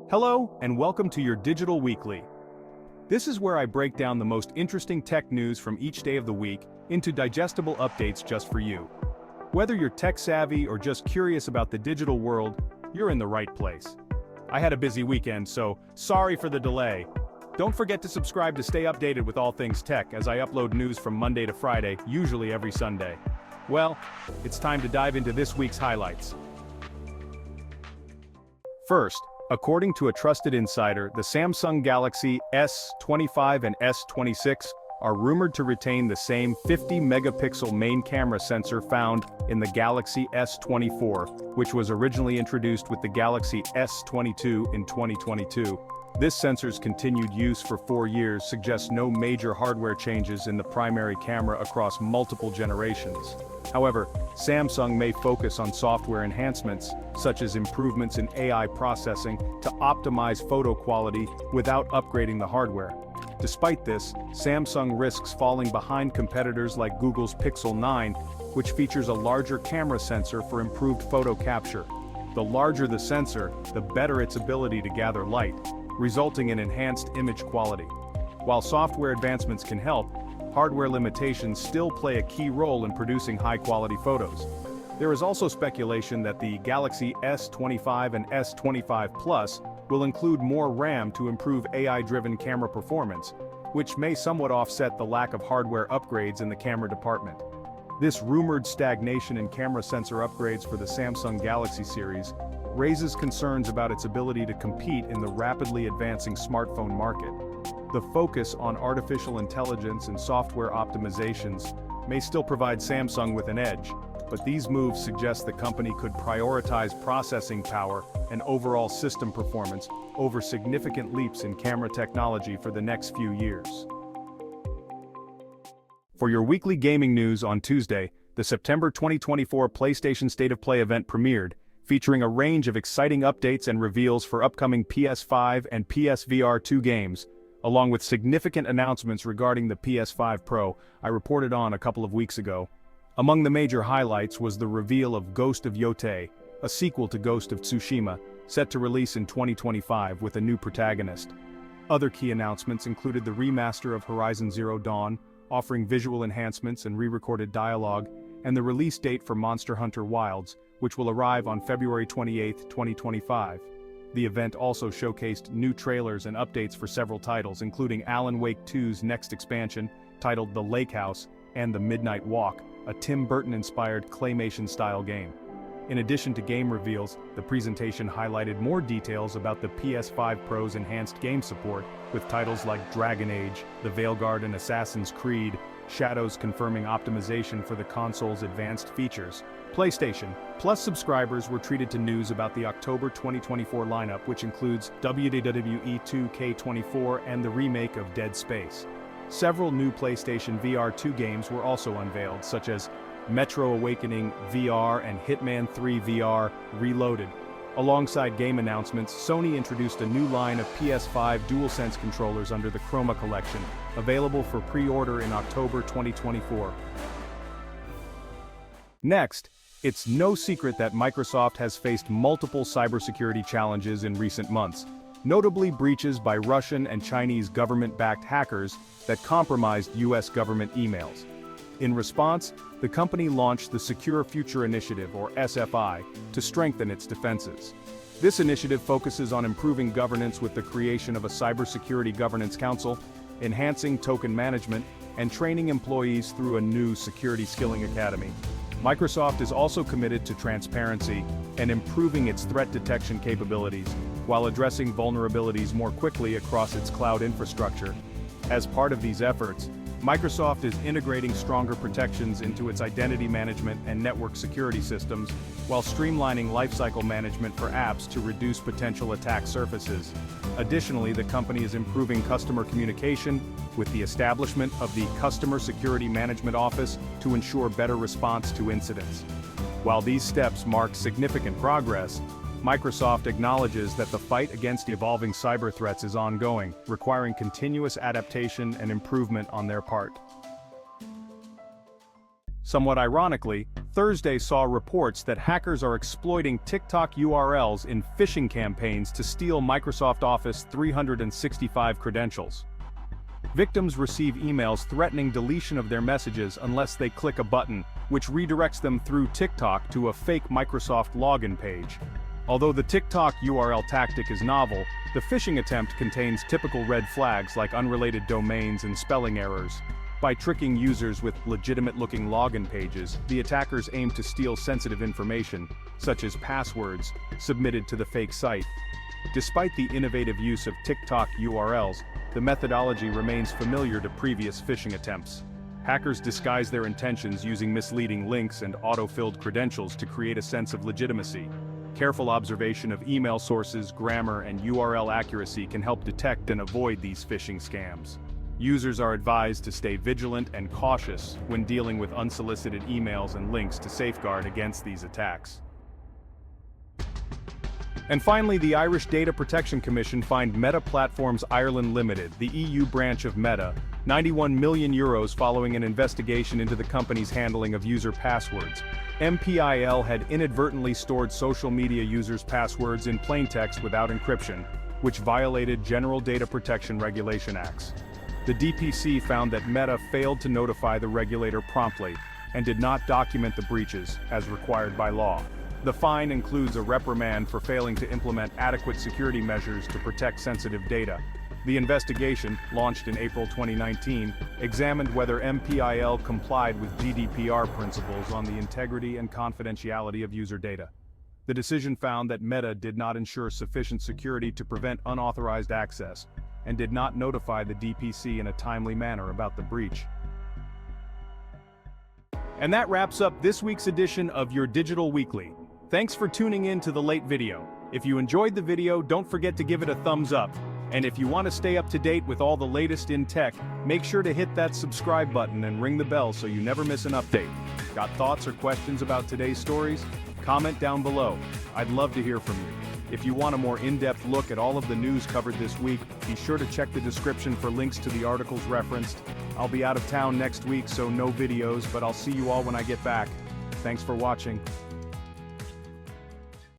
Hello, and welcome to your Digital Weekly. This is where I break down the most interesting tech news from each day of the week into digestible updates just for you. Whether you're tech-savvy or just curious about the digital world, you're in the right place. I had a busy weekend, so sorry for the delay. Don't forget to subscribe to stay updated with all things tech as I upload news from Monday to Friday, usually every Sunday. Well, it's time to dive into this week's highlights. First, according to a trusted insider, the Samsung Galaxy S25 and S26 are rumored to retain the same 50-megapixel main camera sensor found in the Galaxy S24, which was originally introduced with the Galaxy S22 in 2022. This sensor's continued use for 4 years suggests no major hardware changes in the primary camera across multiple generations. However, Samsung may focus on software enhancements, such as improvements in AI processing, to optimize photo quality without upgrading the hardware. Despite this, Samsung risks falling behind competitors like Google's Pixel 9, which features a larger camera sensor for improved photo capture. The larger the sensor, the better its ability to gather light, resulting in enhanced image quality. While software advancements can help, hardware limitations still play a key role in producing high-quality photos. There is also speculation that the Galaxy S25 and S25 Plus will include more RAM to improve AI-driven camera performance, which may somewhat offset the lack of hardware upgrades in the camera department. This rumored stagnation in camera sensor upgrades for the Samsung Galaxy series raises concerns about its ability to compete in the rapidly advancing smartphone market. The focus on artificial intelligence and software optimizations may still provide Samsung with an edge, but these moves suggest the company could prioritize processing power and overall system performance over significant leaps in camera technology for the next few years. For your weekly gaming news on Tuesday, the September 2024 PlayStation State of Play event premiered, featuring a range of exciting updates and reveals for upcoming PS5 and PSVR 2 games, along with significant announcements regarding the PS5 Pro I reported on a couple of weeks ago. Among the major highlights was the reveal of Ghost of Yotei, a sequel to Ghost of Tsushima, set to release in 2025 with a new protagonist. Other key announcements included the remaster of Horizon Zero Dawn, offering visual enhancements and re-recorded dialogue, and the release date for Monster Hunter Wilds, which will arrive on February 28, 2025. The event also showcased new trailers and updates for several titles, including Alan Wake 2's next expansion, titled The Lake House, and The Midnight Walk, a Tim Burton-inspired claymation-style game. In addition to game reveals, the presentation highlighted more details about the PS5 Pro's enhanced game support, with titles like Dragon Age, The Veilguard and Assassin's Creed, Shadows confirming optimization for the console's advanced features. PlayStation Plus subscribers were treated to news about the October 2024 lineup, which includes WWE 2K24 and the remake of Dead Space. Several new PlayStation VR 2 games were also unveiled, such as Metro Awakening VR and Hitman 3 VR Reloaded. Alongside game announcements, Sony introduced a new line of PS5 DualSense controllers under the Chroma Collection, available for pre-order in October 2024. Next, it's no secret that Microsoft has faced multiple cybersecurity challenges in recent months, notably breaches by Russian and Chinese government-backed hackers that compromised US government emails. In response, the company launched the Secure Future Initiative, or SFI, to strengthen its defenses. This initiative focuses on improving governance with the creation of a Cybersecurity Governance Council, enhancing token management, and training employees through a new Security Skilling Academy. Microsoft is also committed to transparency and improving its threat detection capabilities, while addressing vulnerabilities more quickly across its cloud infrastructure. As part of these efforts, Microsoft is integrating stronger protections into its identity management and network security systems, while streamlining lifecycle management for apps to reduce potential attack surfaces. Additionally, the company is improving customer communication with the establishment of the Customer Security Management Office to ensure better response to incidents. While these steps mark significant progress, Microsoft acknowledges that the fight against evolving cyber threats is ongoing, requiring continuous adaptation and improvement on their part. Somewhat ironically, Thursday saw reports that hackers are exploiting TikTok URLs in phishing campaigns to steal Microsoft Office 365 credentials. Victims receive emails threatening deletion of their messages unless they click a button, which redirects them through TikTok to a fake Microsoft login page. Although the TikTok URL tactic is novel, the phishing attempt contains typical red flags like unrelated domains and spelling errors. By tricking users with legitimate-looking login pages, the attackers aim to steal sensitive information, such as passwords, submitted to the fake site. Despite the innovative use of TikTok URLs, the methodology remains familiar to previous phishing attempts. Hackers disguise their intentions using misleading links and auto-filled credentials to create a sense of legitimacy. Careful observation of email sources, grammar, and URL accuracy can help detect and avoid these phishing scams. Users are advised to stay vigilant and cautious when dealing with unsolicited emails and links to safeguard against these attacks. And finally, the Irish Data Protection Commission fined Meta Platforms Ireland Limited, the EU branch of Meta, €91 million following an investigation into the company's handling of user passwords. MPIL had inadvertently stored social media users' passwords in plaintext without encryption, which violated General Data Protection Regulation Acts. The DPC found that Meta failed to notify the regulator promptly and did not document the breaches as required by law. The fine includes a reprimand for failing to implement adequate security measures to protect sensitive data. The investigation, launched in April 2019, examined whether MPIL complied with GDPR principles on the integrity and confidentiality of user data. The decision found that Meta did not ensure sufficient security to prevent unauthorized access, and did not notify the DPC in a timely manner about the breach. And that wraps up this week's edition of Your Digital Weekly. Thanks for tuning in to the late video. If you enjoyed the video, don't forget to give it a thumbs up. And if you want to stay up to date with all the latest in tech, make sure to hit that subscribe button and ring the bell so you never miss an update. Got thoughts or questions about today's stories? Comment down below. I'd love to hear from you. If you want a more in-depth look at all of the news covered this week, be sure to check the description for links to the articles referenced. I'll be out of town next week, so no videos, but I'll see you all when I get back. Thanks for watching.